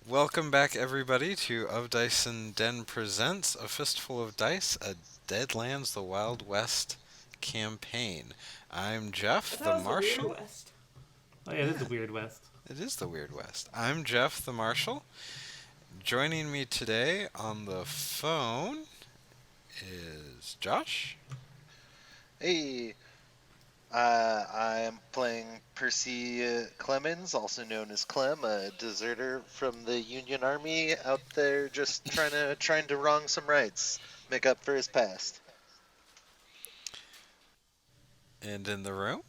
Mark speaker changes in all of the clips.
Speaker 1: Welcome back, everybody, to Of Dice and Den Presents A Fistful of Dice, a Deadlands the Wild West campaign. I'm Jeff, the Marshal.
Speaker 2: West.
Speaker 3: Oh yeah, it is the Weird West.
Speaker 1: It is the Weird West. I'm Jeff, the Marshal. Joining me today on the phone is Josh.
Speaker 4: Hey, I'm playing Percy Clemens, also known as Clem, a deserter from the Union Army out there just trying to wrong some rights, make up for his past.
Speaker 1: And in the room?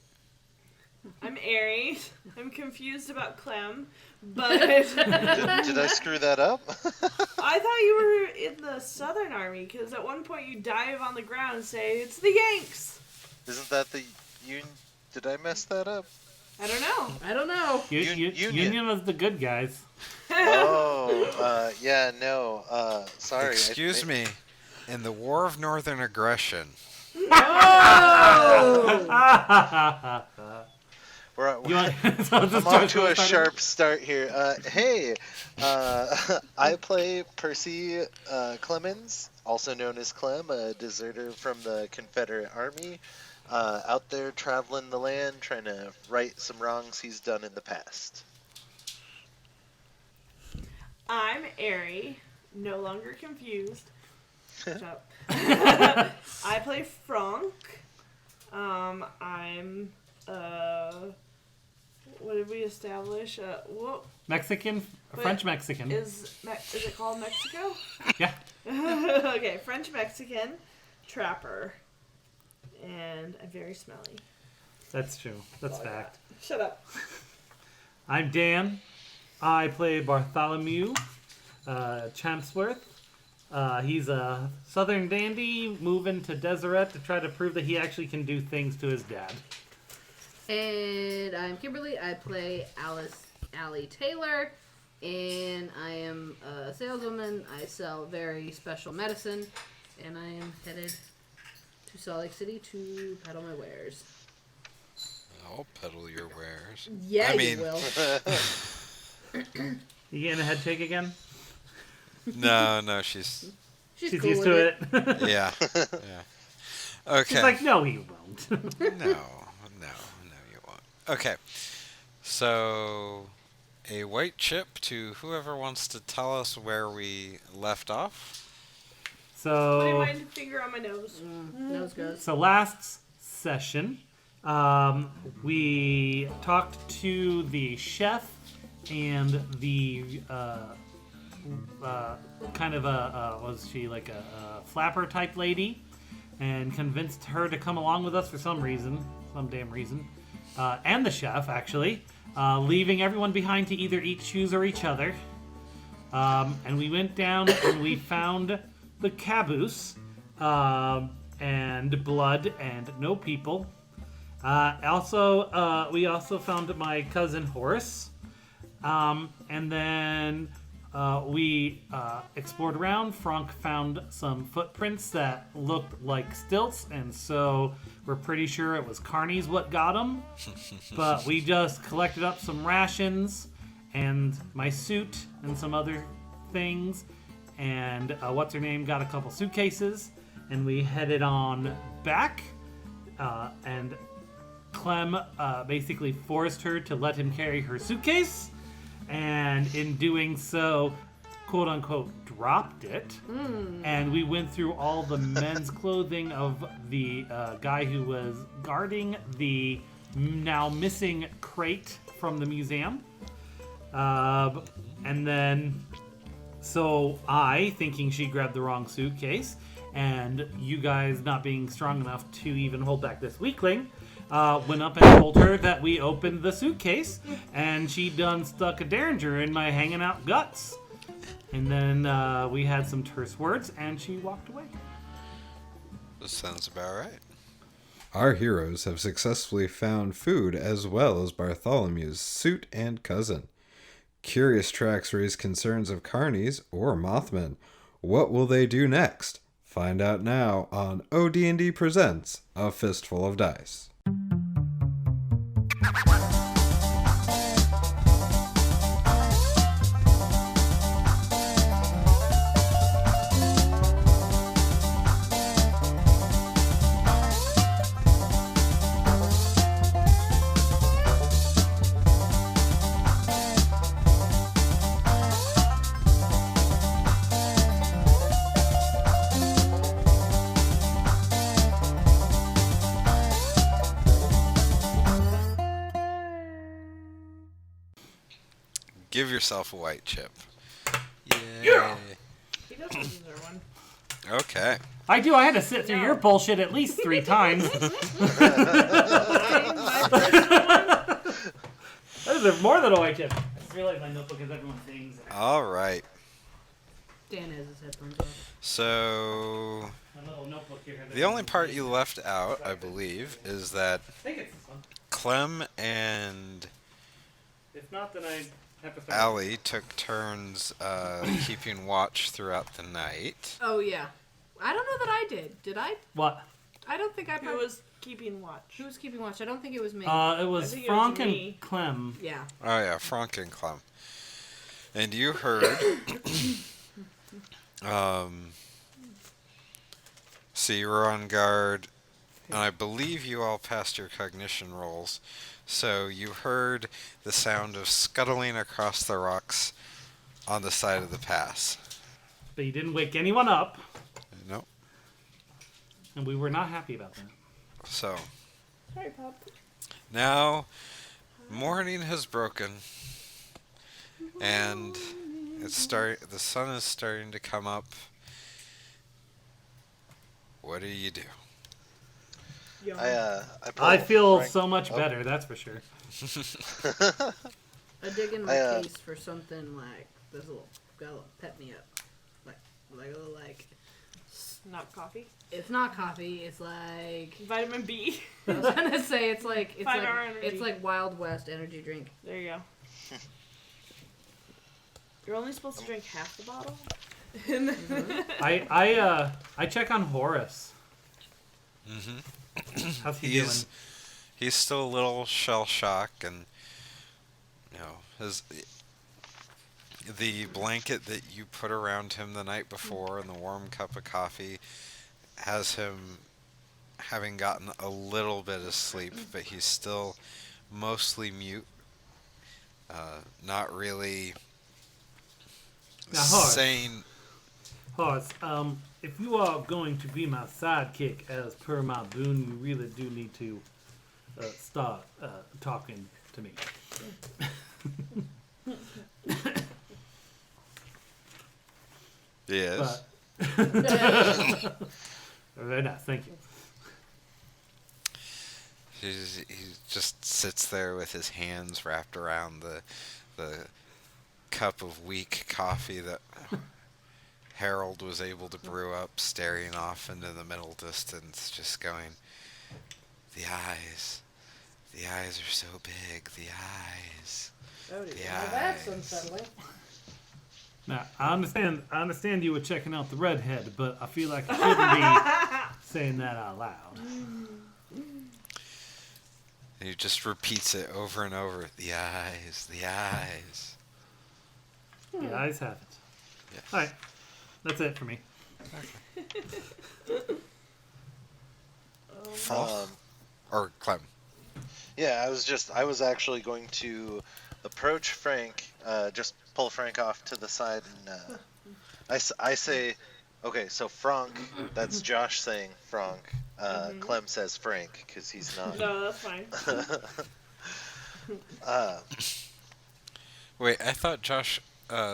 Speaker 2: I'm Aries. I'm confused about Clem, but
Speaker 4: Did I screw that up?
Speaker 2: I thought you were in the Southern Army because at one point you dive on the ground and say it's the Yanks.
Speaker 4: Isn't that the Union? Did I mess that up?
Speaker 2: I don't know.
Speaker 4: Union.
Speaker 3: Union was the good guys.
Speaker 4: Oh, yeah, no, sorry.
Speaker 1: Excuse me. In the War of Northern Aggression.
Speaker 2: Oh!
Speaker 4: I'm off to a sharp start here. Hey, I play Percy Clemens, also known as Clem, a deserter from the Confederate Army, out there traveling the land, trying to right some wrongs he's done in the past.
Speaker 2: I'm Airy, no longer confused. Shut up. I play Franck. I'm what did we establish?
Speaker 3: Mexican, French Mexican.
Speaker 2: Is it called Mexico?
Speaker 3: Yeah.
Speaker 2: Okay, French Mexican trapper, and I'm very smelly.
Speaker 3: That's true. That's fact.
Speaker 2: Yeah. Shut up.
Speaker 3: I'm Dan. I play Bartholomew Champsworth. He's a southern dandy moving to Deseret to try to prove that he actually can do things to his dad.
Speaker 5: And I'm Kimberly. I play Allie Taylor, and I am a saleswoman. I sell very special medicine, and I am headed to Salt Lake City to peddle my wares.
Speaker 1: I'll peddle your wares.
Speaker 5: Yeah, you will.
Speaker 3: You getting a head shake again?
Speaker 1: No, she's
Speaker 5: She's
Speaker 3: She's
Speaker 5: cool
Speaker 3: used
Speaker 5: with
Speaker 3: to
Speaker 5: it.
Speaker 3: it.
Speaker 1: yeah. Okay.
Speaker 3: She's like, no, he won't.
Speaker 1: No, you won't. Okay. So, a white chip to whoever wants to tell us where we left off.
Speaker 2: Putting
Speaker 3: So,
Speaker 2: my finger on my nose.
Speaker 5: Nose goes.
Speaker 3: so last session, we talked to the chef and the kind of was she like a flapper type lady, and convinced her to come along with us for some reason, some damn reason, and the chef actually, leaving everyone behind to either eat shoes or each other. And we went down and we found the caboose, and blood and no people. We also found my cousin Horace, and then we explored around. Franck found some footprints that looked like stilts, and so we're pretty sure it was Carney's what got them. But we just collected up some rations and my suit and some other things, and what's-her-name got a couple suitcases, and we headed on back, and Clem basically forced her to let him carry her suitcase, and in doing so, quote-unquote, dropped it. And we went through all the men's clothing of the guy who was guarding the now missing crate from the museum. And then, so I, thinking she grabbed the wrong suitcase, and you guys not being strong enough to even hold back this weakling, went up and told her that we opened the suitcase, and she done stuck a derringer in my hanging out guts. And then we had some terse words, and she walked away.
Speaker 1: This sounds about right.
Speaker 6: Our heroes have successfully found food as well as Bartholomew's suit and cousin. Curious tracks raise concerns of carnies or Mothman. What will they do next? Find out now on ODND Presents A Fistful of Dice.
Speaker 1: Give yourself a white chip. Yay.
Speaker 2: Yeah. He doesn't deserve one.
Speaker 1: Okay.
Speaker 3: I do. I had to sit through
Speaker 2: No.
Speaker 3: your bullshit at least 3 times.
Speaker 2: My first one.
Speaker 3: I deserve more than a white chip. I just realized my notebook has everyone's names.
Speaker 1: All right.
Speaker 5: Dan has his headphones off.
Speaker 1: So
Speaker 3: My little notebook here has
Speaker 1: the only
Speaker 3: everyone's
Speaker 1: part
Speaker 3: names.
Speaker 1: you left out, I believe, is that
Speaker 3: I think it's this one.
Speaker 1: Clem and
Speaker 3: If not, then I have to start.
Speaker 1: Allie took turns keeping watch throughout the night.
Speaker 5: Oh yeah, I don't know that I did. Did I?
Speaker 3: What?
Speaker 5: I don't think I.
Speaker 2: Who was keeping watch?
Speaker 5: Who was keeping watch? I don't think it was me.
Speaker 3: It was
Speaker 2: think it was
Speaker 3: Frank and
Speaker 2: me.
Speaker 3: Clem.
Speaker 5: yeah.
Speaker 1: Oh yeah, Frank and Clem. And you heard so you were on guard, and I believe you all passed your cognition rolls. So you heard the sound of scuttling across the rocks on the side of the pass.
Speaker 3: But you didn't wake anyone up,
Speaker 1: Nope.
Speaker 3: and we were not happy about that.
Speaker 1: So
Speaker 2: Sorry, Pop.
Speaker 1: now morning has broken, and the sun is starting to come up. What do you do?
Speaker 2: Yawn.
Speaker 4: I pull
Speaker 3: I feel
Speaker 4: Frank-
Speaker 3: so much
Speaker 4: Oh.
Speaker 3: better, that's for sure.
Speaker 5: I dig in my
Speaker 4: I,
Speaker 5: case for something like this little gotta pep me up, like a little like.
Speaker 2: Not coffee.
Speaker 5: It's not coffee. It's like
Speaker 2: Vitamin B.
Speaker 5: I was gonna say it's like
Speaker 2: 5 hour energy.
Speaker 5: it's like Wild West energy drink.
Speaker 2: There you go. You're only supposed to drink half the bottle.
Speaker 3: I check on Horace.
Speaker 1: Mm-hmm.
Speaker 3: How's he doing?
Speaker 1: He's still a little shell shocked, and the blanket that you put around him the night before and the warm cup of coffee has him having gotten a little bit of sleep, but he's still mostly mute, not really
Speaker 3: Now, Horace.
Speaker 1: saying.
Speaker 3: Horace, if you are going to be my sidekick as per my boon, you really do need to start talking to me.
Speaker 1: Yes.
Speaker 3: Very nice, thank you.
Speaker 1: He just sits there with his hands wrapped around the cup of weak coffee that Harold was able to brew up, staring off into the middle distance, just going, the eyes are so big, the eyes.
Speaker 5: Oh,
Speaker 1: The
Speaker 5: that's
Speaker 1: eyes.
Speaker 5: unsettling.
Speaker 3: Now, I understand you were checking out the redhead, but I feel like you shouldn't be saying that out loud.
Speaker 1: And he just repeats it over and over, the eyes, the eyes.
Speaker 3: The eyes have it.
Speaker 1: Yes.
Speaker 3: Alright, that's it for me.
Speaker 1: Froth? Or Clem.
Speaker 4: Yeah, I was actually going to approach Frank, just pull Frank off to the side, and I say, okay, so Frank, that's Josh saying Frank. Clem says Frank because he's not.
Speaker 2: No, that's fine.
Speaker 1: Wait, I thought Josh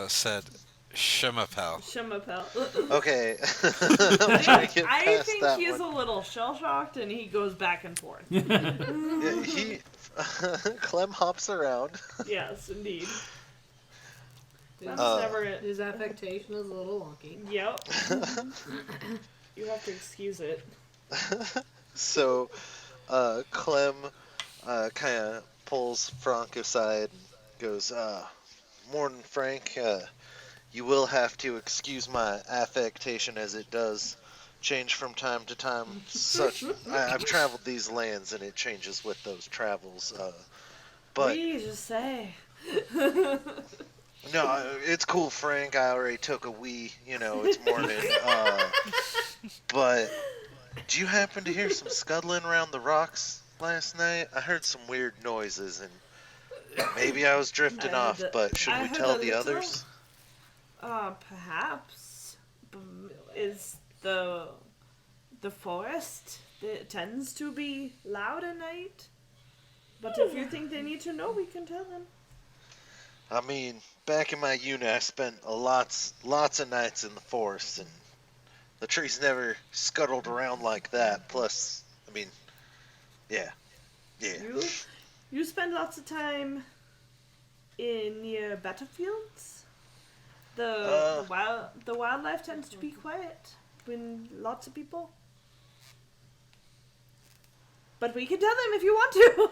Speaker 1: said Shemapel.
Speaker 2: Shemapel.
Speaker 4: Okay. I'm trying to get
Speaker 2: I
Speaker 4: past
Speaker 2: think
Speaker 4: that
Speaker 2: he's
Speaker 4: one.
Speaker 2: a little shell shocked and he goes back and forth.
Speaker 4: Yeah, Clem hops around.
Speaker 2: Yes, indeed. That's
Speaker 4: Uh,
Speaker 2: never.
Speaker 5: His affectation is a little wonky.
Speaker 2: Yep. You have to excuse it.
Speaker 4: So, Clem kind of pulls Frank aside and goes, "Morning, Frank. You will have to excuse my affectation as it does change from time to time. I've traveled these lands and it changes with those travels. But
Speaker 2: We just say.
Speaker 4: no, it's cool, Frank. I already took a wee. It's morning. But do you happen to hear some scuttling around the rocks last night? I heard some weird noises and maybe I was drifting
Speaker 2: I
Speaker 4: off.
Speaker 2: heard
Speaker 4: But should
Speaker 2: I
Speaker 4: we
Speaker 2: heard
Speaker 4: tell
Speaker 2: a
Speaker 4: the
Speaker 2: little.
Speaker 4: others?
Speaker 2: Perhaps is the forest that tends to be loud at night. But if you think they need to know, we can tell them.
Speaker 4: I mean, back in my unit, I spent lots of nights in the forest, and the trees never scuttled around like that. Plus, I mean, yeah.
Speaker 2: You spend lots of time in near battlefields. The wildlife tends to be quiet when lots of people. But we can tell them if you want to.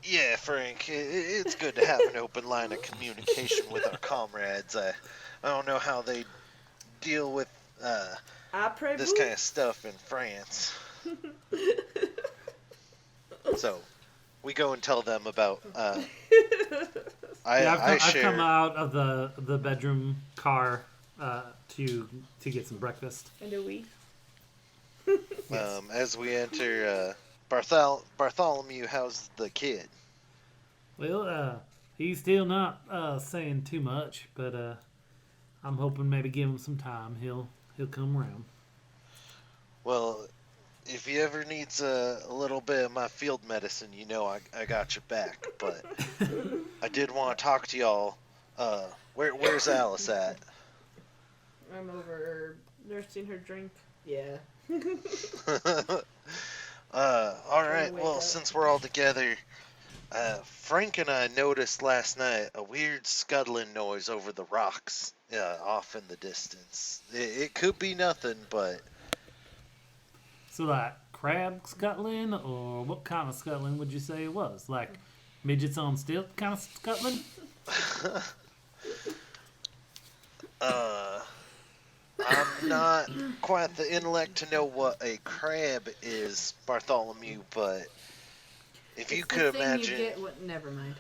Speaker 4: Yeah, Frank, it's good to have an open line of communication with our comrades. I don't know how they deal with this kind of stuff in France. So, we go and tell them about.
Speaker 3: I've come out of the bedroom car to get some breakfast.
Speaker 2: And a wee.
Speaker 3: Yes.
Speaker 4: As we enter, Bartholomew, how's the kid?
Speaker 3: Well, he's still not saying too much, but I'm hoping maybe give him some time. He'll come around.
Speaker 4: Well, if he ever needs a little bit of my field medicine, you know I got your back. But I did want to talk to y'all. Where's Alice at?
Speaker 5: I'm over.
Speaker 2: Nursing her drink.
Speaker 5: Yeah.
Speaker 4: Alright,
Speaker 5: wake
Speaker 4: well,
Speaker 5: up.
Speaker 4: since we're all together, Frank and I noticed last night a weird scuttling noise over the rocks off in the distance. It could be nothing, but
Speaker 3: So like crab scuttling, or what kind of scuttling would you say it was? Like midgets on stilts kind of scuttling?
Speaker 4: I'm not quite the intellect to know what a crab is, Bartholomew, but if you
Speaker 5: It's
Speaker 4: could
Speaker 5: the thing
Speaker 4: imagine...
Speaker 5: You get, what, never mind.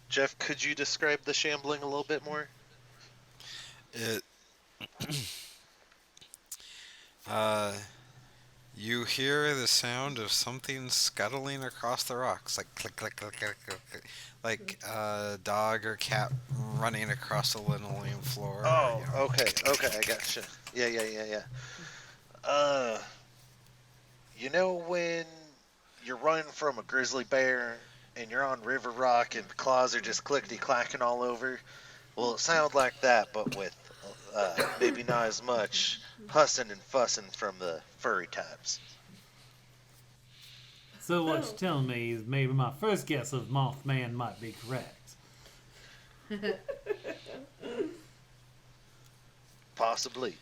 Speaker 4: Jeff, could you describe the shambling a little bit more?
Speaker 1: It. You hear the sound of something scuttling across the rocks, like click, click, click, click, click, click. Like a dog or cat running across a linoleum floor.
Speaker 4: Oh,
Speaker 1: you know.
Speaker 4: okay, I gotcha. Yeah. You know when you're running from a grizzly bear and you're on River Rock and the claws are just clickety-clacking all over? Well, it sounded like that, but with maybe not as much hussing and fussing from the furry types.
Speaker 3: So what you're telling me is maybe my first guess of Mothman might be correct.
Speaker 4: Possibly.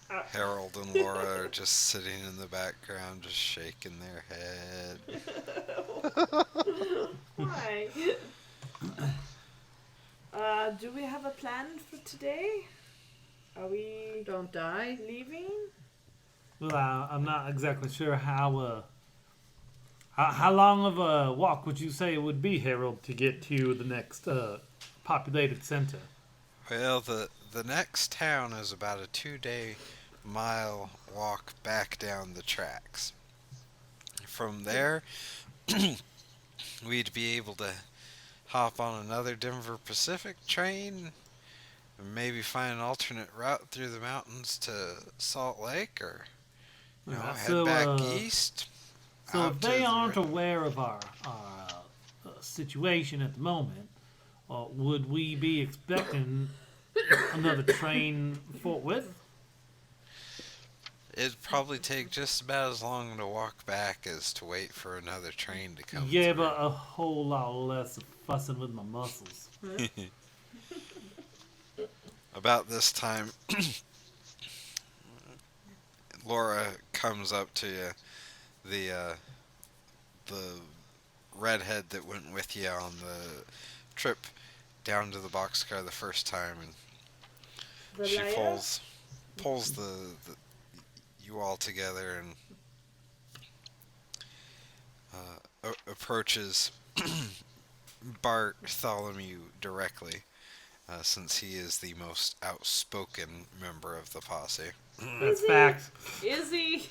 Speaker 1: Harold and Laura are just sitting in the background, just shaking their head.
Speaker 2: Why? Do we have a plan for today? Are we
Speaker 5: Don't die.
Speaker 2: leaving?
Speaker 3: Well, I'm not exactly sure how long of a walk would you say it would be, Harold, to get to the next populated center?
Speaker 1: Well, the next town is about a 2-day mile walk back down the tracks. From there, we'd be able to hop on another Denver Pacific train, and maybe find an alternate route through the mountains to Salt Lake, or
Speaker 3: Alright,
Speaker 1: head
Speaker 3: so,
Speaker 1: back east.
Speaker 3: So
Speaker 1: out
Speaker 3: if
Speaker 1: to
Speaker 3: they
Speaker 1: the
Speaker 3: aren't
Speaker 1: river.
Speaker 3: aware of our situation at the moment, would we be expecting another train forthwith?
Speaker 1: It'd probably take just about as long to walk back as to wait for another train to come
Speaker 3: Yeah,
Speaker 1: through.
Speaker 3: but a whole lot less fussing with my muscles.
Speaker 1: About this time, Laura comes up to you, the redhead that went with you on the trip down to the boxcar the first time, and
Speaker 2: The
Speaker 1: she
Speaker 2: liar?
Speaker 1: pulls the you all together and approaches Bartholomew directly, since he is the most outspoken member of the posse.
Speaker 3: That's
Speaker 2: he?
Speaker 3: fact.
Speaker 2: Is he?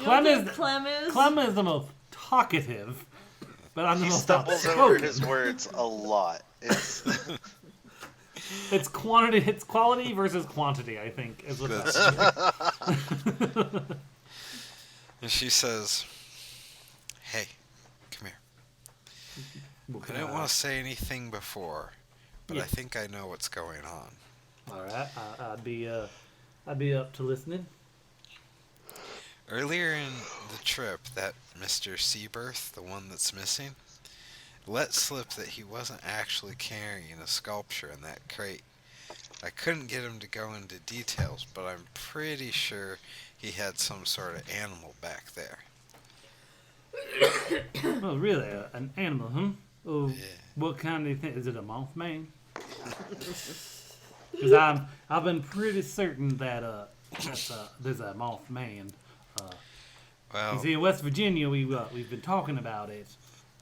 Speaker 3: Clem is-
Speaker 2: Clem is?
Speaker 3: Clem is the most talkative, but I'm the
Speaker 4: He
Speaker 3: most
Speaker 4: stumbles over
Speaker 3: outspoken.
Speaker 4: his words a lot.
Speaker 3: It's quality versus quantity, I think, is what
Speaker 1: That's
Speaker 3: that's.
Speaker 1: And she says, "Hey, I didn't want to say anything before, but
Speaker 3: Yeah.
Speaker 1: I think I know what's going on.
Speaker 3: All right, I'd be up to listening.
Speaker 1: Earlier in the trip, that Mr. Seabirth, the one that's missing, let slip that he wasn't actually carrying a sculpture in that crate. I couldn't get him to go into details, but I'm pretty sure he had some sort of animal back there.
Speaker 3: Oh, really? An animal, huh? Oh,
Speaker 1: Yeah.
Speaker 3: what kind do you think? Is it a Mothman? Because I've been pretty certain that there's a Mothman. You
Speaker 1: Well,
Speaker 3: see, in West Virginia, we've been talking about it.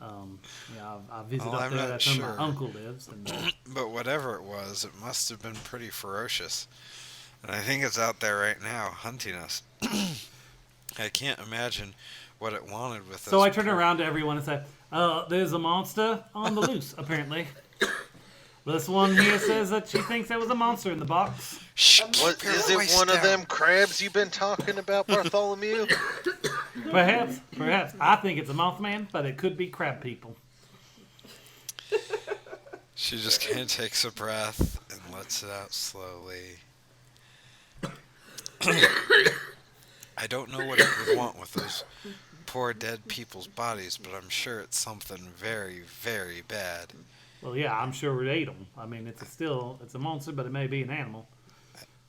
Speaker 3: I visit
Speaker 1: Well,
Speaker 3: up
Speaker 1: I'm
Speaker 3: there.
Speaker 1: not
Speaker 3: That's where
Speaker 1: sure.
Speaker 3: my uncle lives. And,
Speaker 1: but whatever it was, it must have been pretty ferocious. And I think it's out there right now, hunting us. I can't imagine what it wanted with us.
Speaker 3: so I turn around to everyone and say, "There's a monster on the loose, apparently." This one here says that she thinks there was a monster in the box.
Speaker 1: Shh,
Speaker 4: What
Speaker 1: keep your
Speaker 4: is it?
Speaker 1: voice
Speaker 4: One of
Speaker 1: down.
Speaker 4: them crabs you've been talking about, Bartholomew?
Speaker 3: Perhaps. I think it's a Mothman, but it could be crab people.
Speaker 1: She just kind of takes a breath and lets it out slowly. I don't know what it would want with those poor dead people's bodies, but I'm sure it's something very, very bad.
Speaker 3: Well, yeah, I'm sure it ate them. I mean, it's a monster, but it may be an animal.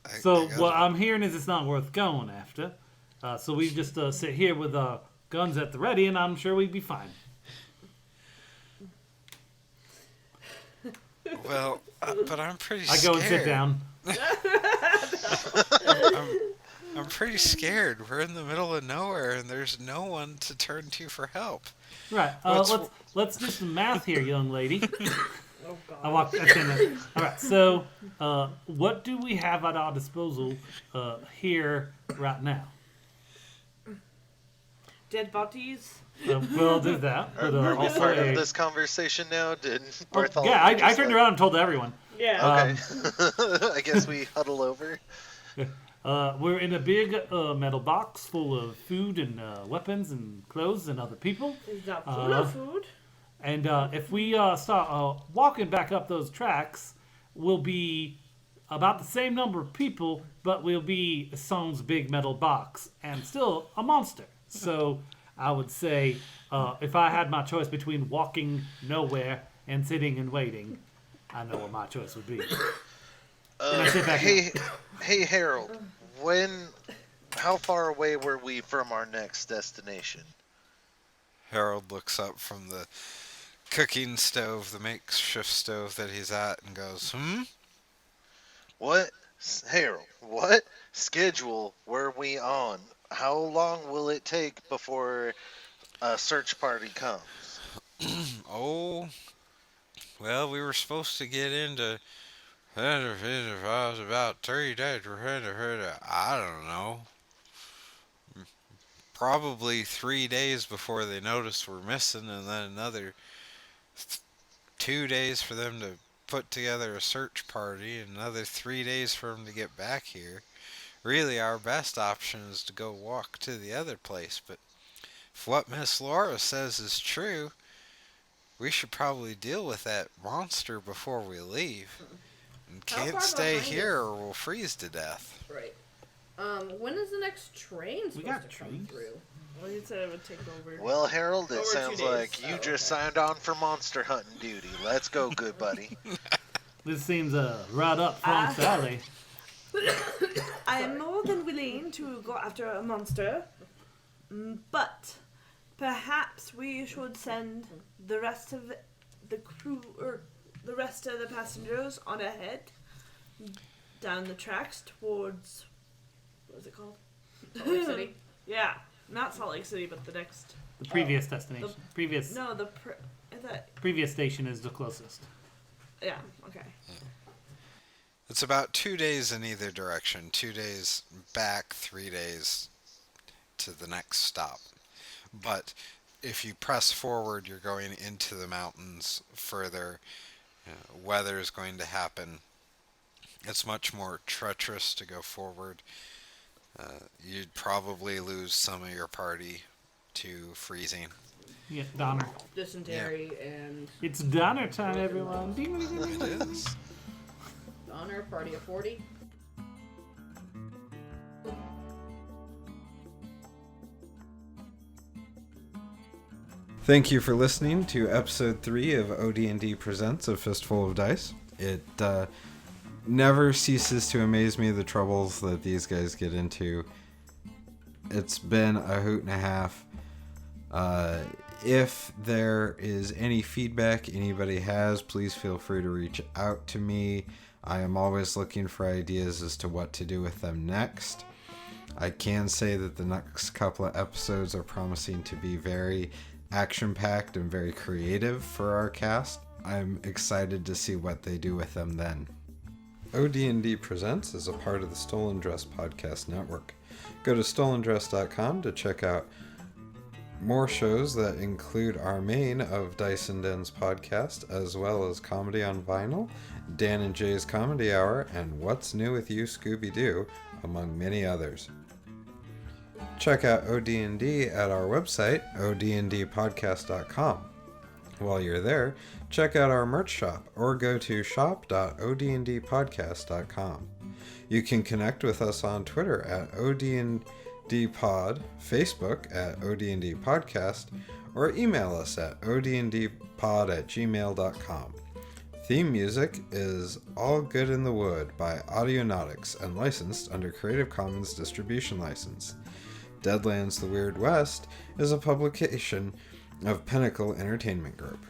Speaker 1: I
Speaker 3: So
Speaker 1: gotta-
Speaker 3: what I'm hearing is it's not worth going after. So we just sit here with guns at the ready, and I'm sure we'd be fine.
Speaker 1: Well, but I'm pretty
Speaker 3: I
Speaker 1: scared.
Speaker 3: go and sit down.
Speaker 1: I'm pretty scared. We're in the middle of nowhere, and there's no one to turn to for help.
Speaker 3: Right.
Speaker 1: What's-
Speaker 3: Let's do some math here, young lady.
Speaker 2: Oh god.
Speaker 3: I walk. All right. So, what do we have at our disposal here right now?
Speaker 2: Dead bodies.
Speaker 3: Well, there's that, but
Speaker 4: Are we
Speaker 3: also
Speaker 4: part
Speaker 3: a.
Speaker 4: of this conversation now? Did
Speaker 3: Oh,
Speaker 4: Bartholomew
Speaker 3: yeah, I
Speaker 4: just,
Speaker 3: turned
Speaker 4: like-
Speaker 3: around and told everyone.
Speaker 2: Yeah.
Speaker 4: Okay. I guess we huddle over.
Speaker 3: We're in a big metal box full of food and weapons and clothes and other people.
Speaker 2: Is that full of food?
Speaker 3: And if we start walking back up those tracks, we'll be about the same number of people, but we'll be Song's big metal box and still a monster. So I would say if I had my choice between walking nowhere and sitting and waiting, I know what my choice would be. I sit back
Speaker 4: Hey, Harold. How far away were we from our next destination?
Speaker 1: Harold looks up from the cooking stove, the makeshift stove that he's at, and goes,
Speaker 4: What? Harold, what schedule were we on? How long will it take before a search party comes?
Speaker 1: Oh, well, we were supposed to get into about 3 days. I don't know. Probably 3 days before they noticed we're missing, and then another 2 days for them to put together a search party, and another 3 days for them to get back here. Really, our best option is to go walk to the other place, but if what Miss Laura says is true, we should probably deal with that monster before we leave. And
Speaker 5: How far
Speaker 1: can't stay
Speaker 5: behind
Speaker 1: here
Speaker 5: us?
Speaker 1: or we'll freeze to death.
Speaker 5: Right. When is the next train supposed
Speaker 3: got
Speaker 5: to come
Speaker 3: trains.
Speaker 5: through?
Speaker 2: Well, he said it would take over.
Speaker 4: Well, Harold, it
Speaker 2: Over 2
Speaker 4: sounds
Speaker 2: days.
Speaker 4: like you
Speaker 5: Oh,
Speaker 4: just
Speaker 5: okay.
Speaker 4: signed on for monster hunting duty. Let's go, good buddy.
Speaker 3: This seems right up Frank's alley.
Speaker 2: I am more than willing to go after a monster, but perhaps we should send the rest of the crew or the rest of the passengers on ahead down the tracks towards what is it called?
Speaker 5: Salt Lake City.
Speaker 2: Yeah, not Salt Lake City, but the next.
Speaker 3: The previous destination. Previous
Speaker 2: No, I thought.
Speaker 3: previous station is the closest.
Speaker 2: Yeah. Okay.
Speaker 1: It's about 2 days in either direction. 2 days back, 3 days to the next stop. But if you press forward, you're going into the mountains further. Weather is going to happen. It's much more treacherous to go forward. You'd probably lose some of your party to freezing.
Speaker 3: Yeah, Donner.
Speaker 5: Dysentery and
Speaker 3: It's Donner time, everyone.
Speaker 1: It is.
Speaker 5: Donner, party of 40.
Speaker 6: Thank you for listening to episode 3 of ODND Presents A Fistful of Dice. It never ceases to amaze me the troubles that these guys get into. It's been a hoot and a half. If there is any feedback anybody has, please feel free to reach out to me. I am always looking for ideas as to what to do with them next. I can say that the next couple of episodes are promising to be very action-packed and very creative for our cast. I'm excited to see what they do with them then. ODND Presents is a part of the Stolen Dress Podcast Network. Go to stolendress.com to check out more shows that include our main of Dice and Dens podcast, as well as Comedy on Vinyl, Dan and Jay's Comedy Hour, and What's New with You, Scooby-Doo, among many others. Check out ODND at our website, odndpodcast.com. While you're there, check out our merch shop or go to shop.odndpodcast.com. You can connect with us on Twitter at ODNDpod, Facebook at ODNDpodcast, or email us at odndpod@gmail.com. Theme music is All Good in the Wood by Audionautics and licensed under Creative Commons Distribution License. Deadlands The Weird West is a publication of Pinnacle Entertainment Group.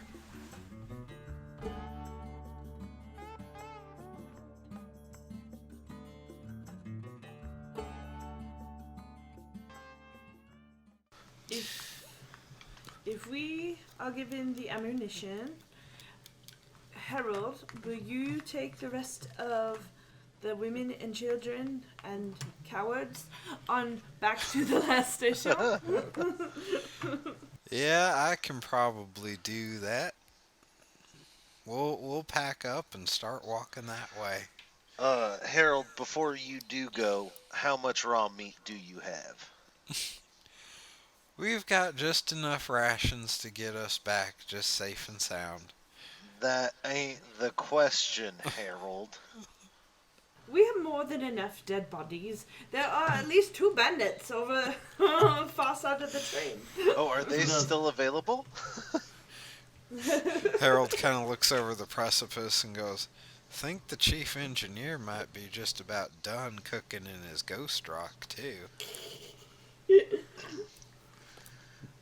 Speaker 2: If we are given the ammunition, Harold, will you take the rest of the women and children and cowards on back to the last station?
Speaker 1: Yeah, I can probably do that. We'll pack up and start walking that way.
Speaker 4: Harold, before you do go, how much raw meat do you have?
Speaker 1: We've got just enough rations to get us back just safe and sound.
Speaker 4: That ain't the question, Harold.
Speaker 2: We have more than enough dead bodies. There are at least 2 bandits over far side of the train.
Speaker 4: Oh, are they still available?
Speaker 1: Harold kind of looks over the precipice and goes, "Think the chief engineer might be just about done cooking in his ghost rock, too."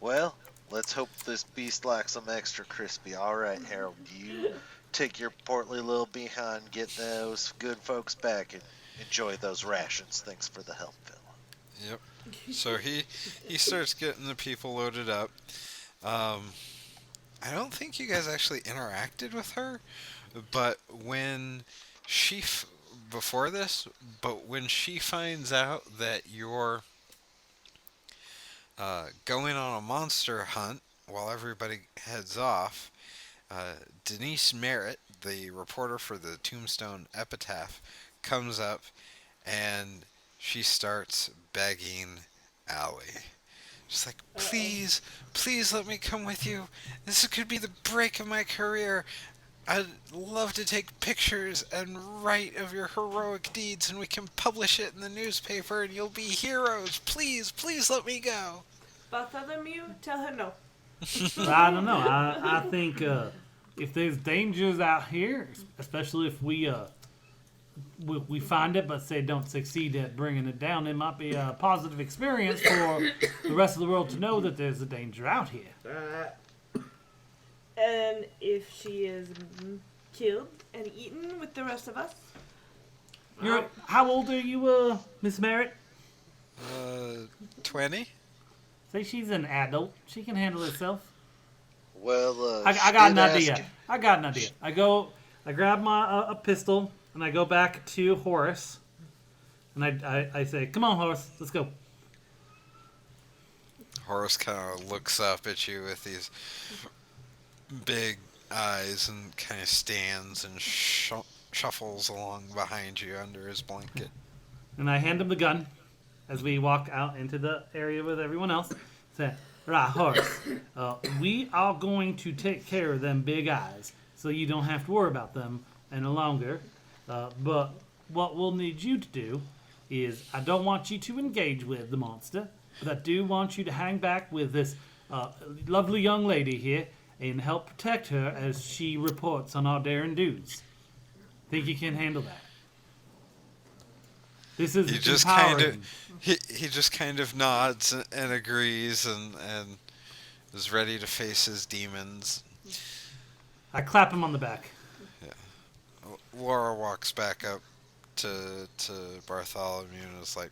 Speaker 4: Well, let's hope this beast likes them extra crispy. All right, Harold, you take your portly little behind, get those good folks back, and enjoy those rations. Thanks for the help, fella.
Speaker 1: Yep. So he starts getting the people loaded up. I don't think you guys actually interacted with her, but when before this, but when she finds out that you're going on a monster hunt while everybody heads off, Denise Merritt, the reporter for the Tombstone Epitaph, comes up and she starts begging Allie. She's like, please let me come with you. This could be the break of my career. I'd love to take pictures and write of your heroic deeds, and we can publish it in the newspaper, and you'll be heroes. Please let me go.
Speaker 2: Bartholomew, tell her no.
Speaker 3: I don't know. I think if there's dangers out here, especially if we find it but say don't succeed at bringing it down, it might be a positive experience for the rest of the world to know that there's a danger out here.
Speaker 2: And if she is killed and eaten with the rest of us?
Speaker 3: How old are you, Miss Merritt?
Speaker 1: 20?
Speaker 3: Say she's an adult. She can handle herself.
Speaker 4: Well,
Speaker 3: I got an idea. I grab a pistol, and I go back to Horace, and I say, "Come on, Horace, let's go."
Speaker 1: Horace kind of looks up at you with these big eyes and kind of stands and shuffles along behind you under his blanket.
Speaker 3: And I hand him the gun as we walk out into the area with everyone else. Say, Right, Horace. We are going to take care of them big eyes, so you don't have to worry about them any longer. But what we'll need you to do is, I don't want you to engage with the monster, but I do want you to hang back with this lovely young lady here and help protect her as she reports on our daring do's. Think you can handle that? This is
Speaker 1: He just
Speaker 3: empowering.
Speaker 1: he just kind of nods and agrees and is ready to face his demons.
Speaker 3: I clap him on the back.
Speaker 1: Laura walks back up to Bartholomew and is like,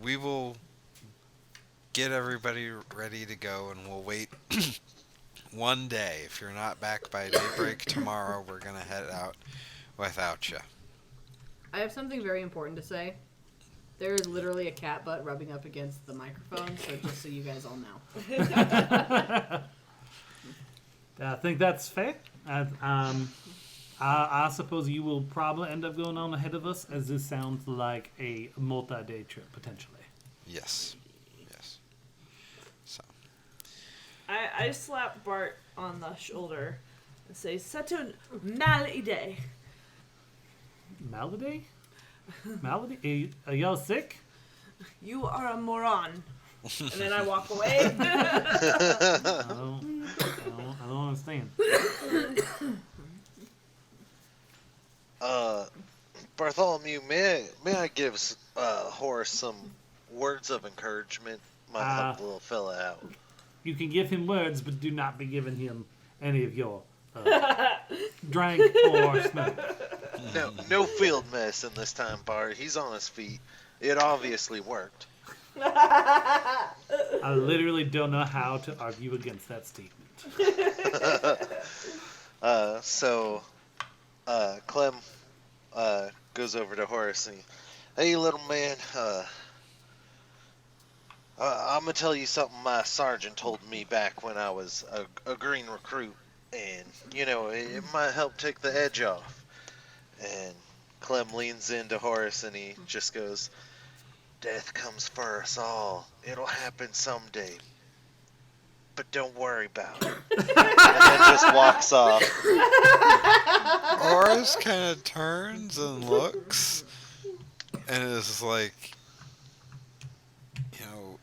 Speaker 1: "We will get everybody ready to go, and we'll wait one day. If you're not back by daybreak tomorrow, we're gonna head out without you."
Speaker 5: I have something very important to say. There is literally a cat butt rubbing up against the microphone, so just so you guys all know.
Speaker 3: I think that's fair. I suppose you will probably end up going on ahead of us, as this sounds like a multi-day trip, potentially.
Speaker 1: Yes. So
Speaker 2: I slap Bart on the shoulder and say, "Saturn malady."
Speaker 3: Malady? Malady? Are y'all sick?
Speaker 2: You are a moron. And then I walk away.
Speaker 3: I don't understand.
Speaker 4: Bartholomew, may I give Horace some words of encouragement? Might help the little fella out.
Speaker 3: You can give him words, but do not be giving him any of your drink or smoke.
Speaker 4: No field medicine this time, Bart. He's on his feet. It obviously worked.
Speaker 3: I literally don't know how to argue against that statement.
Speaker 4: Clem goes over to Horace and "Hey, little man, I'm gonna tell you something my sergeant told me back when I was a green recruit, and it might help take the edge off." And Clem leans into Horace and he just goes, "Death comes for us all. It'll happen someday. But don't worry about it." And then just walks off.
Speaker 1: Horace kind of turns and looks, and is like,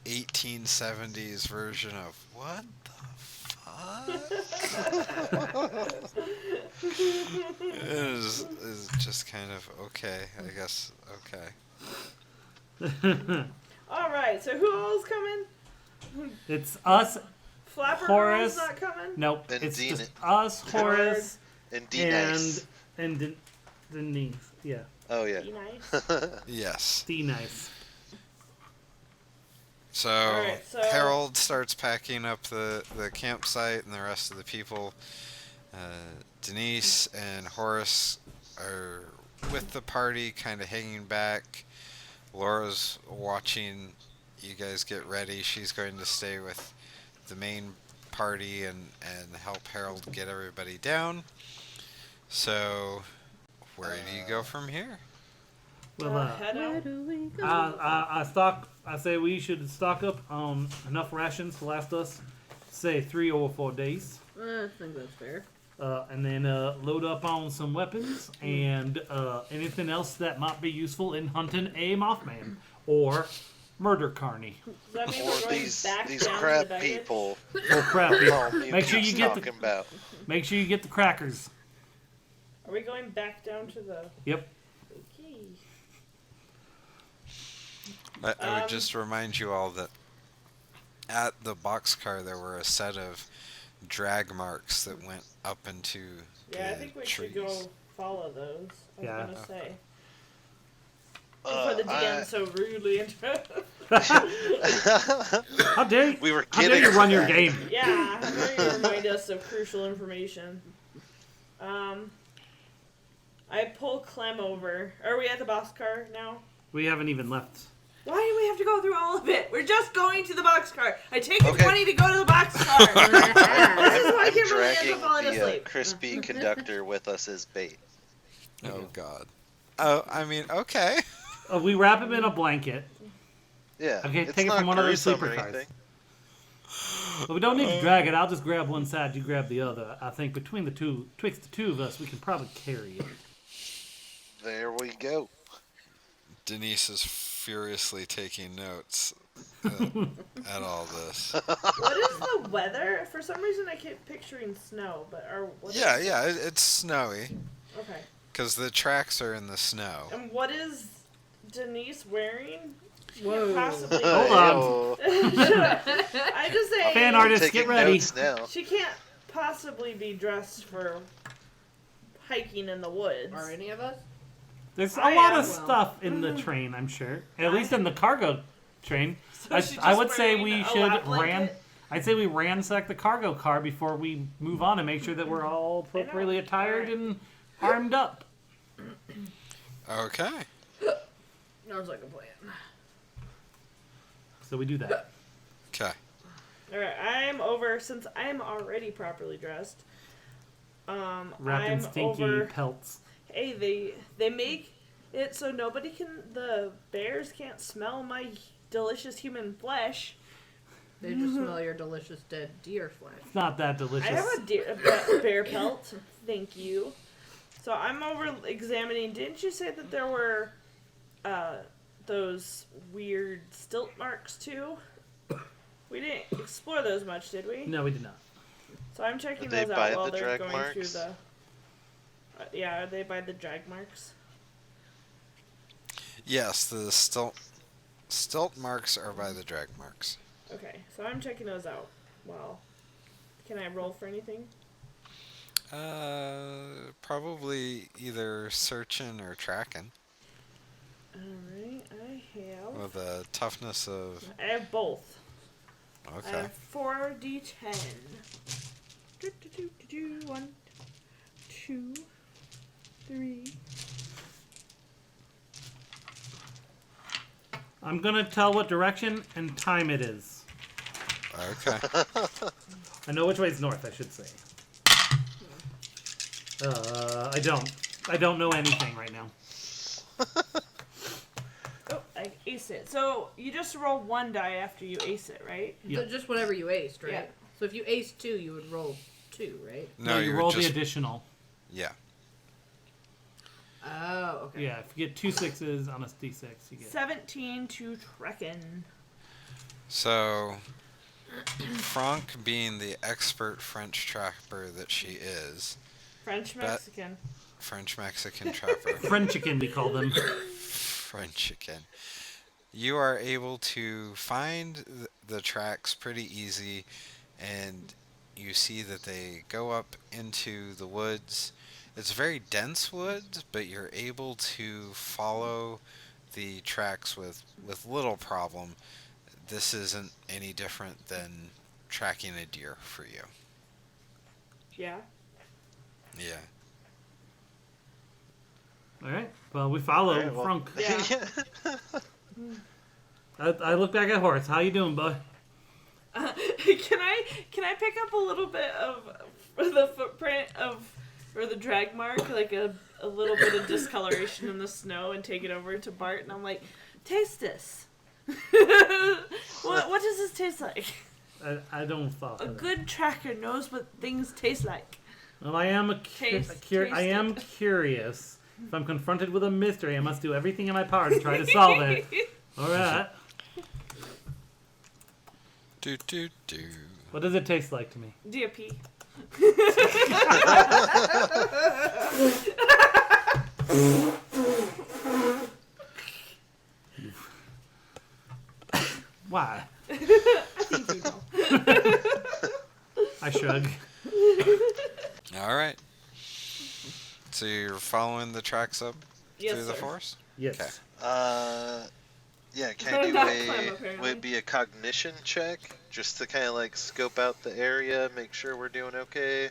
Speaker 1: 1870s version of what the fuck? It is just kind of okay, I guess. Okay.
Speaker 2: Alright, so who else coming?
Speaker 3: It's us,
Speaker 2: Flapper
Speaker 3: Horace.
Speaker 2: Girl's not coming?
Speaker 3: Nope.
Speaker 4: And
Speaker 3: It's
Speaker 4: Dean-
Speaker 3: just us, Horace,
Speaker 4: And D-Nice.
Speaker 3: and Denise. Yeah,
Speaker 4: Oh, yeah.
Speaker 2: Be nice.
Speaker 1: Yes.
Speaker 3: D-Nice.
Speaker 1: So,
Speaker 2: Alright, so-
Speaker 1: Harold starts packing up the campsite and the rest of the people. Denise and Horace are with the party, kind of hanging back. Laura's watching you guys get ready. She's going to stay with the main party and help Harold get everybody down. So, where do you go from here?
Speaker 3: Well,
Speaker 2: Head out.
Speaker 3: I say we should stock up on enough rations to last us, say 3 or 4 days.
Speaker 5: I think that's fair.
Speaker 3: And then load up on some weapons and anything else that might be useful in hunting a Mothman or murder carney.
Speaker 2: Does that mean
Speaker 4: Or
Speaker 2: we're going
Speaker 4: these
Speaker 2: back down
Speaker 4: crab
Speaker 2: to the baggage?
Speaker 4: people.
Speaker 3: Or crap.
Speaker 4: Bartholomew
Speaker 3: Make sure
Speaker 4: keeps
Speaker 3: you get the
Speaker 4: talking about.
Speaker 3: make sure you get the crackers.
Speaker 2: Are we going back down to the...
Speaker 3: Yep.
Speaker 2: Okay.
Speaker 1: I would just remind you all that at the boxcar there were a set of drag marks that went up into
Speaker 2: Yeah, I
Speaker 1: the
Speaker 2: think we
Speaker 1: trees.
Speaker 2: should go follow those. I was
Speaker 3: Yeah.
Speaker 2: gonna say. Before the DM so rudely interrupted.
Speaker 3: How dare you?
Speaker 4: We were
Speaker 3: How dare
Speaker 4: kidding.
Speaker 3: you run your game?
Speaker 2: Yeah, how dare you remind us of crucial information. I pull Clem over. Are we at the boxcar now?
Speaker 3: We haven't even left.
Speaker 2: Why do we have to go through all of it? We're just going to the boxcar. I take
Speaker 4: Okay.
Speaker 2: 20 to go to the boxcar. This is why
Speaker 4: I'm
Speaker 2: Kimberly ends
Speaker 4: dragging
Speaker 2: up falling
Speaker 4: the
Speaker 2: asleep.
Speaker 4: crispy conductor with us as bait.
Speaker 1: Oh God. Oh, I mean, okay.
Speaker 3: We wrap him in a blanket,
Speaker 4: Yeah.
Speaker 3: Okay,
Speaker 4: it's
Speaker 3: take it
Speaker 4: not
Speaker 3: from one of those
Speaker 4: gruesome
Speaker 3: sleeper
Speaker 4: or
Speaker 3: cars.
Speaker 4: anything.
Speaker 3: But we don't need to drag it. I'll just grab one side, you grab the other. I think between twixt the two of us, we can probably carry it.
Speaker 4: There we go.
Speaker 1: Denise is furiously taking notes at all this.
Speaker 2: What is the weather? For some reason, I keep picturing snow, but
Speaker 1: Yeah, it's snowy
Speaker 2: Okay.
Speaker 1: because the tracks are in the snow.
Speaker 2: And what is Denise wearing?
Speaker 5: Whoa.
Speaker 2: Possibly.
Speaker 3: Hold on.
Speaker 2: I just say
Speaker 3: Fan artist,
Speaker 4: Taking
Speaker 3: get ready.
Speaker 4: notes now.
Speaker 2: she can't possibly be dressed for hiking in the woods.
Speaker 5: Are any of us?
Speaker 3: There's a
Speaker 2: I
Speaker 3: lot
Speaker 2: am.
Speaker 3: of stuff in the train, I'm sure. At least in the cargo train.
Speaker 2: So she's
Speaker 3: I
Speaker 2: just
Speaker 3: would say
Speaker 2: wearing
Speaker 3: we
Speaker 2: a
Speaker 3: should
Speaker 2: lap blanket?
Speaker 3: I'd say we ransack the cargo car before we move on and make sure that we're all appropriately attired and armed up.
Speaker 1: Okay.
Speaker 5: Sounds like a plan.
Speaker 3: So we do that.
Speaker 1: Okay.
Speaker 2: Alright, I'm over since I'm already properly dressed.
Speaker 3: Wrapped in
Speaker 2: I'm
Speaker 3: stinky
Speaker 2: over.
Speaker 3: pelts.
Speaker 2: Hey, they make it so the bears can't smell my delicious human flesh.
Speaker 5: They just smell your delicious dead deer flesh.
Speaker 3: It's not that delicious.
Speaker 2: I have a bear pelt. Thank you. So I'm over examining. Didn't you say that there were those weird stilt marks too? We didn't explore those much, did we?
Speaker 3: No, we did not.
Speaker 2: So I'm checking
Speaker 4: Are they
Speaker 2: those
Speaker 4: by
Speaker 2: out while
Speaker 4: the
Speaker 2: they're
Speaker 4: drag
Speaker 2: going
Speaker 4: marks?
Speaker 2: through the. Yeah, are they by the drag marks?
Speaker 1: Yes, the stilt marks are by the drag marks.
Speaker 2: Okay, so I'm checking those out. Well, can I roll for anything?
Speaker 1: Probably either searching or tracking
Speaker 2: Alright, I have.
Speaker 1: with a toughness of.
Speaker 2: I have both. I
Speaker 1: Okay.
Speaker 2: have 4d10. 1, 2, 3.
Speaker 3: I'm gonna tell what direction and time it is.
Speaker 1: Okay.
Speaker 3: I know which way is north, I should say. I don't. I don't know anything right now.
Speaker 2: Oh, I aced it. So you just roll one die after you ace it, right?
Speaker 3: Yeah.
Speaker 5: So just whatever you aced, right?
Speaker 2: Yeah.
Speaker 5: So if you aced 2, you would roll 2, right?
Speaker 1: No,
Speaker 3: you
Speaker 1: you
Speaker 3: roll
Speaker 1: would just.
Speaker 3: the additional.
Speaker 1: Yeah.
Speaker 5: Oh, okay.
Speaker 3: Yeah, if you get 2 6s on a d6, you get.
Speaker 2: 17 to Trekken.
Speaker 1: So, Franck, being the expert French trapper that she is,
Speaker 2: French Mexican.
Speaker 1: French Mexican trapper,
Speaker 3: Frenchican, we call them.
Speaker 1: Frenchican, you are able to find the tracks pretty easy, and you see that they go up into the woods. It's very dense woods, but you're able to follow the tracks with little problem. This isn't any different than tracking a deer for you.
Speaker 2: Yeah.
Speaker 1: Yeah.
Speaker 3: Alright, well, we follow
Speaker 4: Alright, well-
Speaker 3: Frank.
Speaker 2: Yeah.
Speaker 3: I look back at Horace. How you doing, boy?
Speaker 2: Can I pick up a little bit of the footprint of or the drag mark, like a little bit of discoloration in the snow, and take it over to Bart, and I'm like, taste this. What does this taste like?
Speaker 3: I don't follow.
Speaker 2: A
Speaker 3: that.
Speaker 2: good tracker knows what things taste like.
Speaker 3: Well, I am
Speaker 2: Taste
Speaker 3: I am
Speaker 2: it.
Speaker 3: curious. If I'm confronted with a mystery, I must do everything in my power to try to solve it. All right.
Speaker 1: Do do do.
Speaker 3: What does it taste like to me?
Speaker 2: DP.
Speaker 3: Why?
Speaker 2: I think you know.
Speaker 3: I shrug.
Speaker 1: All right. So you're following the tracks up
Speaker 2: Yes,
Speaker 1: through the
Speaker 2: sir.
Speaker 1: forest?
Speaker 3: Yes.
Speaker 1: Okay.
Speaker 4: Yeah, can I do
Speaker 2: Not Clem, apparently.
Speaker 4: would it be a cognition check? Just to kind of like scope out the area, make sure we're doing okay.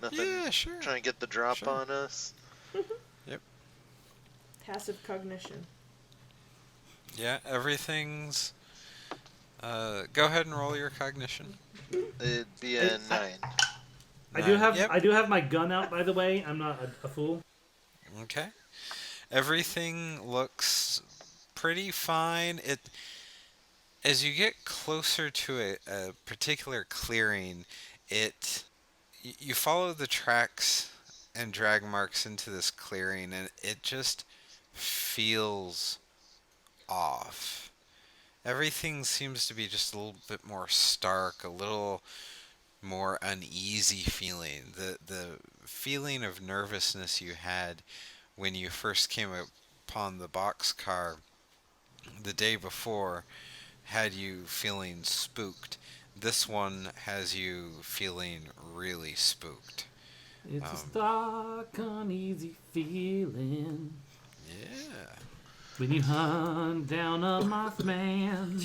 Speaker 4: Nothing
Speaker 1: Yeah, sure.
Speaker 4: trying to get the drop
Speaker 1: Sure.
Speaker 4: on us.
Speaker 2: Passive cognition.
Speaker 1: Yeah, everything's. Go ahead and roll your cognition.
Speaker 4: It'd be a
Speaker 3: I-
Speaker 4: 9.
Speaker 1: Yep.
Speaker 3: I do have my gun out, by the way. I'm not a fool.
Speaker 1: Okay. Everything looks pretty fine. As you get closer to a particular clearing, you follow the tracks and drag marks into this clearing, and it just feels off. Everything seems to be just a little bit more stark, a little more uneasy feeling. The feeling of nervousness you had when you first came upon the boxcar the day before had you feeling spooked. This one has you feeling really spooked.
Speaker 3: It's a stark, uneasy feeling
Speaker 1: Yeah.
Speaker 3: when you hunt down a Mothman.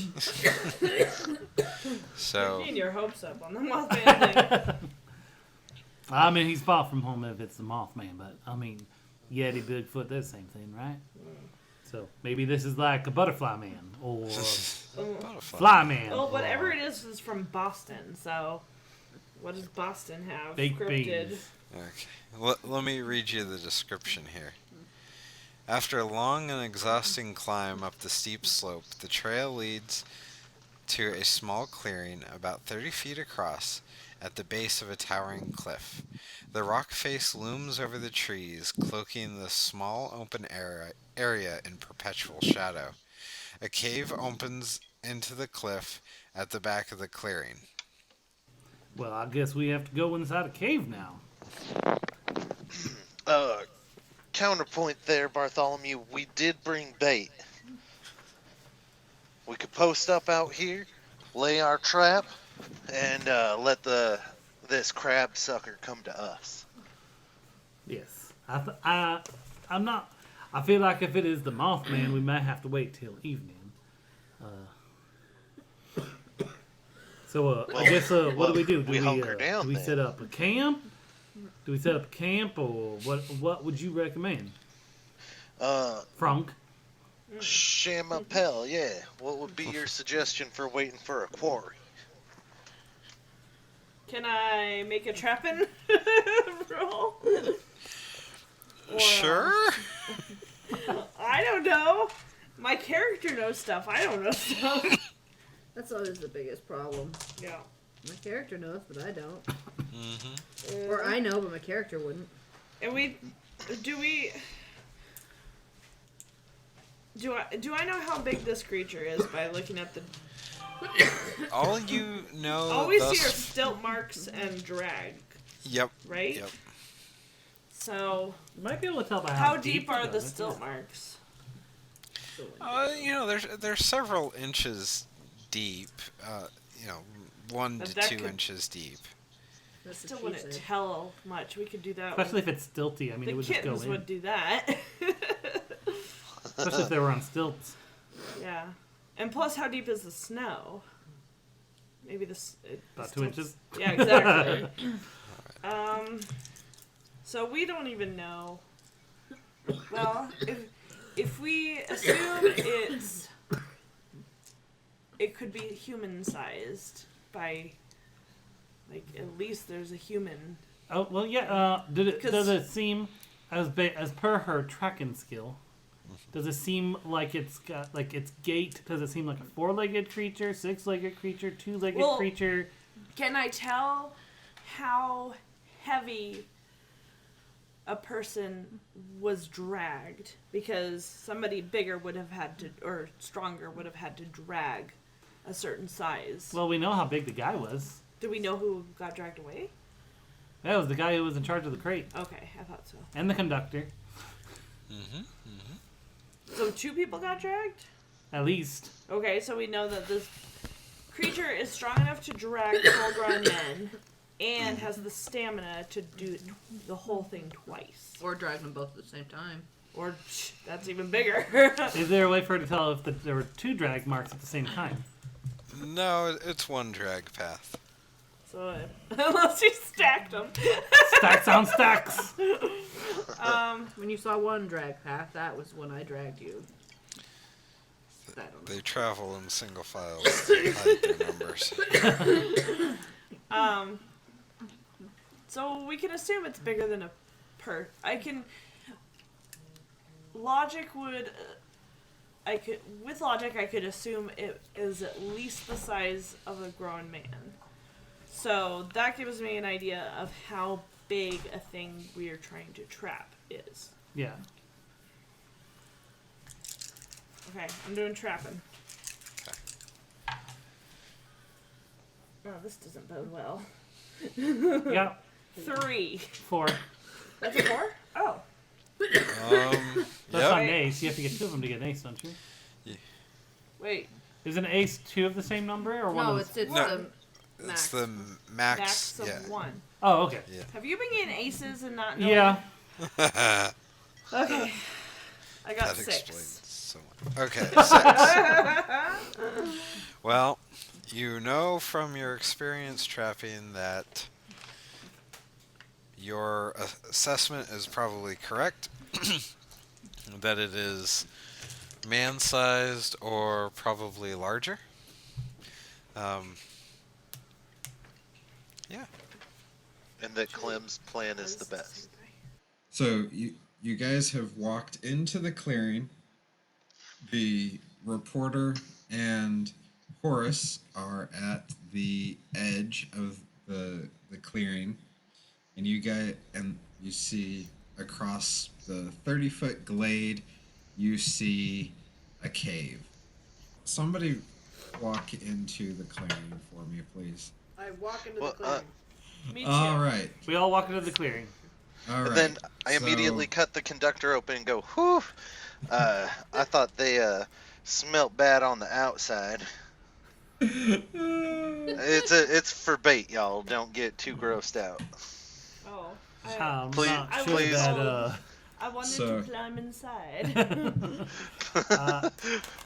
Speaker 1: So
Speaker 2: Getting your hopes up on the Mothman thing.
Speaker 3: I mean, he's far from home if it's the Mothman, but I mean, Yeti, Bigfoot, they're the same thing, right? So maybe this is like a butterfly man or
Speaker 1: butterfly.
Speaker 3: fly man.
Speaker 2: Well, whatever it is from Boston. So, what does Boston have?
Speaker 3: Baked
Speaker 2: Cryptid.
Speaker 3: beans.
Speaker 1: Okay. Let me read you the description here. After a long and exhausting climb up the steep slope, the trail leads to a small clearing about 30 feet across at the base of a towering cliff. The rock face looms over the trees, cloaking the small open area in perpetual shadow. A cave opens into the cliff at the back of the clearing.
Speaker 3: Well, I guess we have to go inside a cave now.
Speaker 4: Counterpoint there, Bartholomew. We did bring bait. We could post up out here, lay our trap, and let this crab sucker come to us.
Speaker 3: Yes, I'm not. I feel like if it is the Mothman, we might have to wait till evening. I guess what do we do?
Speaker 4: We hunker down
Speaker 3: do we
Speaker 4: then.
Speaker 3: set up a camp? Do we set up a camp, or what would you recommend, Frank?
Speaker 4: Shamapel, yeah. What would be your suggestion for waiting for a quarry?
Speaker 2: Can I make a trapping roll? Or,
Speaker 1: Sure.
Speaker 2: I don't know. My character knows stuff. I don't know stuff.
Speaker 5: That's always the biggest problem.
Speaker 2: Yeah.
Speaker 5: My character knows, but I don't.
Speaker 1: Mm-hmm.
Speaker 5: Or I know, but my character wouldn't.
Speaker 2: And do I know how big this creature is by looking at the?
Speaker 1: All you know.
Speaker 2: All we
Speaker 1: thus...
Speaker 2: see are stilt marks and drag,
Speaker 1: Yep.
Speaker 2: right?
Speaker 1: Yep.
Speaker 2: So
Speaker 3: You might be able to tell by
Speaker 2: how deep
Speaker 3: it
Speaker 2: are the
Speaker 3: goes.
Speaker 2: stilt marks?
Speaker 1: There's several inches deep. 1
Speaker 2: But
Speaker 1: to
Speaker 2: that
Speaker 1: 2
Speaker 2: could-
Speaker 1: inches deep.
Speaker 5: That's
Speaker 2: Still
Speaker 5: what she
Speaker 2: wouldn't
Speaker 5: said.
Speaker 2: tell much. We could do that.
Speaker 3: Especially if it's stilty. I mean,
Speaker 2: the
Speaker 3: it would just go
Speaker 2: kittens
Speaker 3: in.
Speaker 2: would do that.
Speaker 3: Especially if they were on stilts.
Speaker 2: Yeah, and plus, how deep is the snow? Maybe this
Speaker 3: About 2 inches.
Speaker 2: Yeah, exactly. So we don't even know. Well, if we assume it could be human sized by, like, at least there's a human.
Speaker 3: Oh well, yeah. Does
Speaker 2: 'Cause-
Speaker 3: it seem as per her tracking skill? Does it seem like it's got like its gait? Does it seem like a 4-legged creature, 6-legged creature, 2-legged
Speaker 2: Well-
Speaker 3: creature?
Speaker 2: Can I tell how heavy a person was dragged? Because somebody bigger would have had to, or stronger would have had to drag a certain size.
Speaker 3: Well, we know how big the guy was.
Speaker 2: Do we know who got dragged away?
Speaker 3: That was the guy who was in charge of the crate
Speaker 2: Okay, I thought so.
Speaker 3: and the conductor,
Speaker 1: Mm-hmm.
Speaker 2: So 2 people got dragged?
Speaker 3: at least.
Speaker 2: Okay, so we know that this creature is strong enough to drag full-grown men and has the stamina to do the whole thing twice.
Speaker 5: Or drag them both at the same time.
Speaker 2: Or, that's even bigger.
Speaker 3: Is there a way for her to tell if there were 2 drag marks at the same time?
Speaker 1: No, it's one drag path.
Speaker 2: So, unless you stacked them.
Speaker 3: Stacks on stacks.
Speaker 5: When you saw one drag path, that was when I dragged you. I don't know.
Speaker 1: They travel in single files to hide their numbers.
Speaker 2: So we can assume it's bigger than a Logic would with logic, I could assume it is at least the size of a grown man. So that gives me an idea of how big a thing we are trying to trap is.
Speaker 3: Yeah.
Speaker 2: Okay, I'm doing trapping. Oh, this doesn't bode well.
Speaker 3: Yeah.
Speaker 2: 3.
Speaker 3: 4.
Speaker 2: That's a 4? Oh.
Speaker 3: That's
Speaker 1: Yep.
Speaker 3: not an ace. You have to get 2 of them to get an ace, don't you?
Speaker 2: Wait.
Speaker 3: Is an ace 2 of the same number or one?
Speaker 5: No,
Speaker 3: of
Speaker 5: it's
Speaker 3: the...
Speaker 5: the max.
Speaker 1: It's the max.
Speaker 2: Max of
Speaker 1: Yeah.
Speaker 2: 1.
Speaker 3: Oh, okay.
Speaker 2: Have you been getting aces and not knowing?
Speaker 3: Yeah.
Speaker 2: Okay. I got
Speaker 1: That
Speaker 2: 6.
Speaker 1: explains so much. Okay, 6. Well, you know from your experience trapping that your assessment is probably correct. That it is man-sized or probably larger. Yeah.
Speaker 4: And that Clem's plan is the best.
Speaker 6: So you guys have walked into the clearing. The reporter and Horace are at the edge of the clearing, and you see across the 30-foot glade, you see a cave. Somebody walk into the clearing for me, please.
Speaker 5: I walk into
Speaker 4: Well,
Speaker 5: the clearing.
Speaker 2: Me too.
Speaker 6: All right.
Speaker 3: We all walk into the clearing.
Speaker 6: All right.
Speaker 4: And then I
Speaker 6: so-
Speaker 4: immediately cut the conductor open and go, whew. I thought they smelt bad on the outside. It's for bait, y'all. Don't get too grossed out.
Speaker 2: Oh.
Speaker 3: I'm
Speaker 4: Please-
Speaker 3: not
Speaker 2: I
Speaker 3: sure
Speaker 4: please.
Speaker 3: that.
Speaker 2: I wanted
Speaker 6: So-
Speaker 2: to climb inside.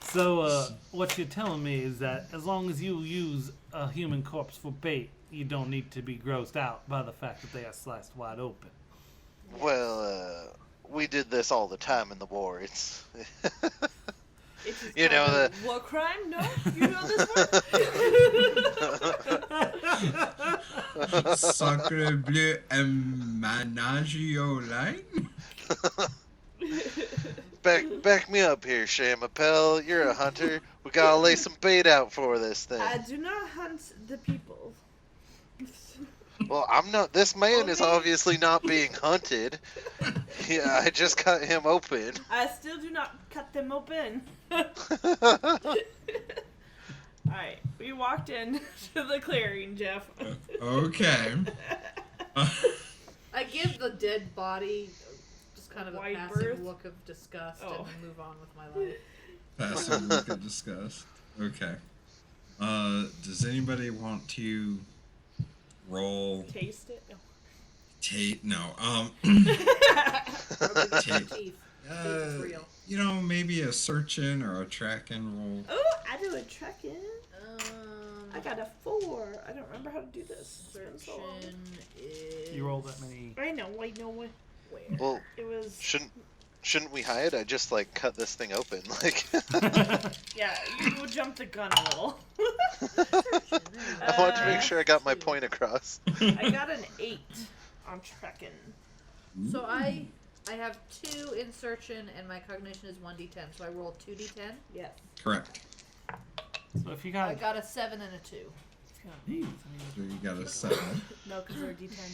Speaker 3: So what you're telling me is that as long as you use a human corpse for bait, you don't need to be grossed out by the fact that they are sliced wide open.
Speaker 4: Well, we did this all the time in the war. It's
Speaker 2: It is
Speaker 4: You know,
Speaker 2: called a war crime? No? You know this one?
Speaker 6: Sacre bleu and ménage au line?
Speaker 4: back me up here, Shamapel. You're a hunter. We gotta lay some bait out for this thing.
Speaker 2: I do not hunt the people.
Speaker 4: Well, I'm not. This man is
Speaker 2: Only-
Speaker 4: obviously not being hunted. Yeah, I just cut him open.
Speaker 2: I still do not cut them open. Alright, we walked in to the clearing, Jeff.
Speaker 6: Okay.
Speaker 5: I give the dead body just kind of a
Speaker 2: Wide
Speaker 5: passive
Speaker 2: berth?
Speaker 5: look of disgust
Speaker 2: Oh.
Speaker 5: and move on with my life.
Speaker 6: Passive look of disgust. Okay. Does anybody want to roll
Speaker 2: Taste it. No.
Speaker 6: No.
Speaker 5: Teeth. Teeth is real.
Speaker 6: You know, maybe a search-in or a track-in roll.
Speaker 2: Oh, I do a trek-in. I got a 4. I don't remember how to do this. It's been so long.
Speaker 5: Search-in is...
Speaker 3: You roll that many.
Speaker 2: I know.
Speaker 5: Where?
Speaker 4: Well,
Speaker 2: It was.
Speaker 4: shouldn't we hide? I just like cut this thing open. Like
Speaker 2: Yeah, you jumped the gun a little.
Speaker 4: I want to make sure I got my point across.
Speaker 2: I got an 8 on trekking.
Speaker 5: So I have 2 in search-in and my cognition is 1d10. So I roll 2d10.
Speaker 2: Yes.
Speaker 6: Correct.
Speaker 3: So if you got,
Speaker 5: I got a 7 and a 2.
Speaker 3: if you got an 8,
Speaker 6: So you got a 7.
Speaker 2: No, because they're D10.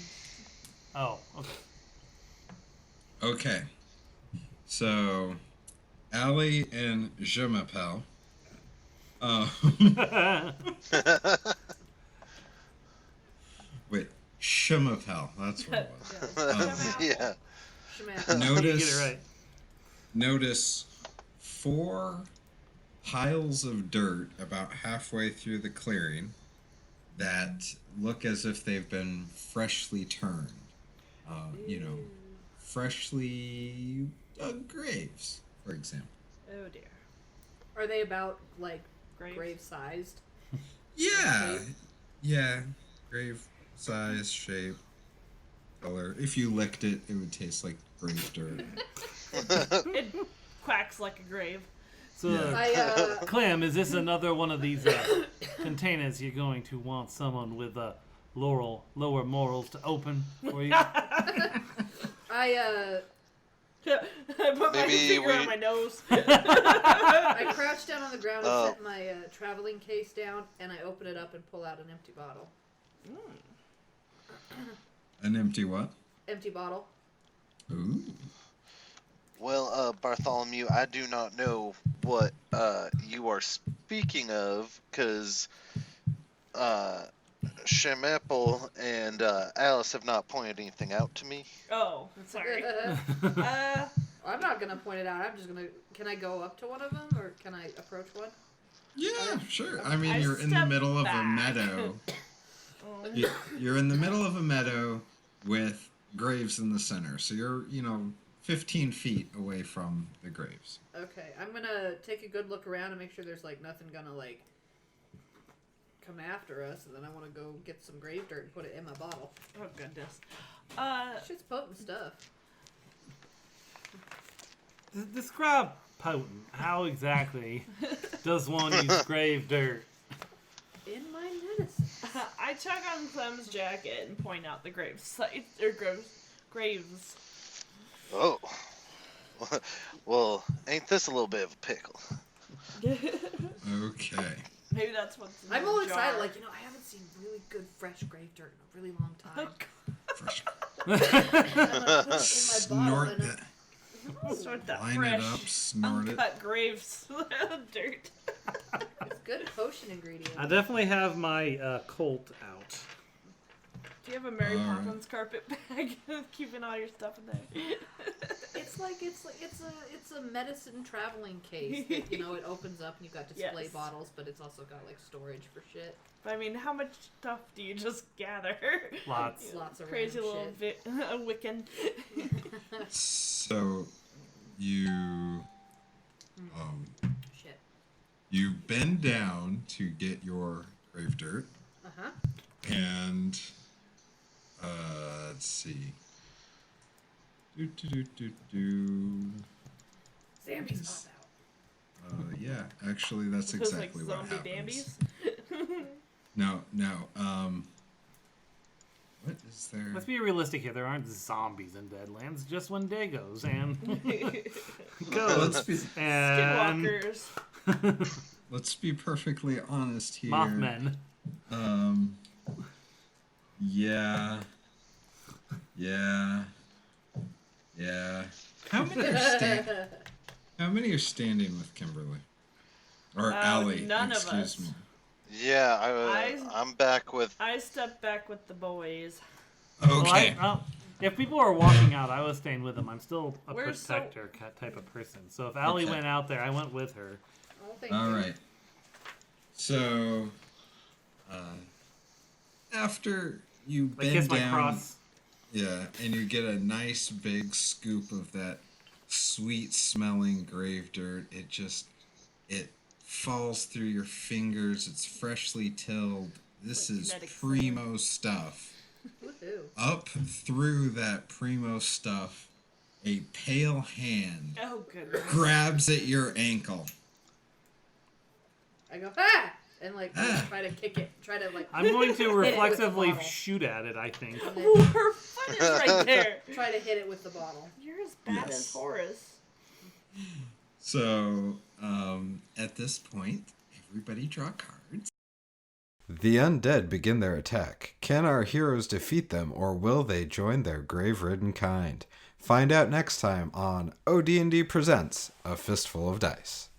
Speaker 3: oh, okay.
Speaker 6: Okay. So, Allie and Je m'appelle. Wait, Je m'appelle. That's what it was.
Speaker 4: Yeah.
Speaker 5: Shemale.
Speaker 3: You
Speaker 6: Notice,
Speaker 3: get it right.
Speaker 6: notice 4 piles of dirt about halfway through the clearing that look as if they've been freshly turned. Freshly dug graves, for example.
Speaker 2: Oh dear.
Speaker 5: Are they about, like,
Speaker 2: Grave.
Speaker 5: grave-sized?
Speaker 6: Yeah. Yeah. Grave size, shape, color. If you licked it, it would taste like grave dirt.
Speaker 2: It quacks like a grave.
Speaker 3: So,
Speaker 6: Yeah.
Speaker 3: Clem, is this another one of these containers you're going to want someone with lower morals to open for you?
Speaker 2: I put my
Speaker 4: Maybe
Speaker 2: finger
Speaker 4: we-
Speaker 2: on my nose.
Speaker 5: I crouch down on the ground and
Speaker 4: Oh.
Speaker 5: set my traveling case down, and I open it up and pull out an empty bottle.
Speaker 6: An empty what?
Speaker 5: Empty bottle.
Speaker 6: Ooh.
Speaker 4: Well, Bartholomew, I do not know what you are speaking of, because Shemapple and Alice have not pointed anything out to me.
Speaker 2: Oh, sorry.
Speaker 5: I'm not gonna point it out. I'm just gonna. Can I go up to one of them, or can I approach one?
Speaker 6: Yeah, sure. I mean,
Speaker 2: I
Speaker 6: you're in the
Speaker 2: step
Speaker 6: middle of a
Speaker 2: back.
Speaker 6: meadow.
Speaker 2: Oh.
Speaker 6: You're in the middle of a meadow with graves in the center. So you're, 15 feet away from the graves.
Speaker 5: Okay, I'm gonna take a good look around and make sure there's like nothing gonna like come after us, and then I want to go get some grave dirt and put it in my bottle.
Speaker 2: Oh goodness.
Speaker 5: Shit's potent stuff.
Speaker 3: Describe potent. How exactly does one use grave dirt?
Speaker 5: In my medicine.
Speaker 2: I check on Clem's jacket and point out the grave sites or graves.
Speaker 4: Oh. Well, ain't this a little bit of a pickle?
Speaker 6: Okay.
Speaker 2: Maybe that's what's in
Speaker 5: I'm
Speaker 2: the
Speaker 5: all
Speaker 2: jar.
Speaker 5: excited. Like, I haven't seen really good fresh grave dirt in a really long time.
Speaker 6: Fresh.
Speaker 5: in my bottle.
Speaker 6: Snort
Speaker 5: And
Speaker 6: that.
Speaker 2: Sort that
Speaker 6: Line
Speaker 2: fresh,
Speaker 6: it up, snort it.
Speaker 2: uncut graves dirt.
Speaker 5: it's good potion ingredient.
Speaker 3: I definitely have my Colt out.
Speaker 2: Do you have a Mary
Speaker 6: Alright.
Speaker 2: Poppins carpet bag? Keeping all your stuff in there.
Speaker 5: It's a medicine traveling case. That, it opens up and you've got display
Speaker 2: Yes.
Speaker 5: bottles, but it's also got like storage for shit.
Speaker 2: But I mean, how much stuff do you just gather?
Speaker 3: Lots.
Speaker 5: Lots of
Speaker 2: Crazy
Speaker 5: random
Speaker 2: little
Speaker 5: shit.
Speaker 2: Wiccan.
Speaker 6: So you
Speaker 5: Shit.
Speaker 6: you bend down to get your grave dirt,
Speaker 5: Uh-huh.
Speaker 6: and let's see. Do.
Speaker 5: Zombies pop out.
Speaker 6: Yeah, actually, that's
Speaker 2: Those
Speaker 6: exactly
Speaker 2: like
Speaker 6: what
Speaker 2: zombie
Speaker 6: happens.
Speaker 2: bambies.
Speaker 6: No. What is there?
Speaker 3: Let's be realistic here. There aren't zombies in Deadlands, just Wendigos and ghosts and
Speaker 2: Skinwalkers.
Speaker 6: Let's be perfectly honest here.
Speaker 3: Mothman.
Speaker 6: Yeah. How many are standing with Kimberly? Or Allie?
Speaker 2: none of
Speaker 6: excuse
Speaker 2: us.
Speaker 6: me.
Speaker 4: Yeah, I'm back with.
Speaker 2: I stepped back with the boys.
Speaker 6: Okay.
Speaker 3: Well, if people are walking out, I was staying with them. I'm still a
Speaker 2: We're so-
Speaker 3: protector type of person. So if Allie
Speaker 6: Okay.
Speaker 3: went out there, I went with her.
Speaker 5: Oh, thank
Speaker 6: All
Speaker 5: you.
Speaker 6: right. So, after you
Speaker 3: I
Speaker 6: bend
Speaker 3: kiss my
Speaker 6: down,
Speaker 3: cross.
Speaker 6: yeah, and you get a nice big scoop of that sweet-smelling grave dirt, it falls through your fingers. It's freshly tilled. This
Speaker 2: Like
Speaker 6: is
Speaker 2: kinetic
Speaker 6: primo stuff.
Speaker 5: Woohoo.
Speaker 6: Up through that primo stuff, a pale hand
Speaker 2: Oh goodness.
Speaker 6: grabs at your ankle.
Speaker 5: I go, ah! And like
Speaker 6: Ah.
Speaker 5: try to kick it. Try to like.
Speaker 3: I'm going to
Speaker 5: hit it with the
Speaker 3: reflexively
Speaker 5: bottle.
Speaker 3: shoot at it, I think.
Speaker 5: And
Speaker 2: Ooh,
Speaker 5: then
Speaker 2: her foot is right there.
Speaker 5: try to hit it with the bottle.
Speaker 2: You're as bad
Speaker 6: Yes.
Speaker 2: as Horace.
Speaker 6: So, at this point, everybody draw cards. The undead begin their attack. Can our heroes defeat them, or will they join their grave-ridden kind? Find out next time on ODND Presents A Fistful of Dice.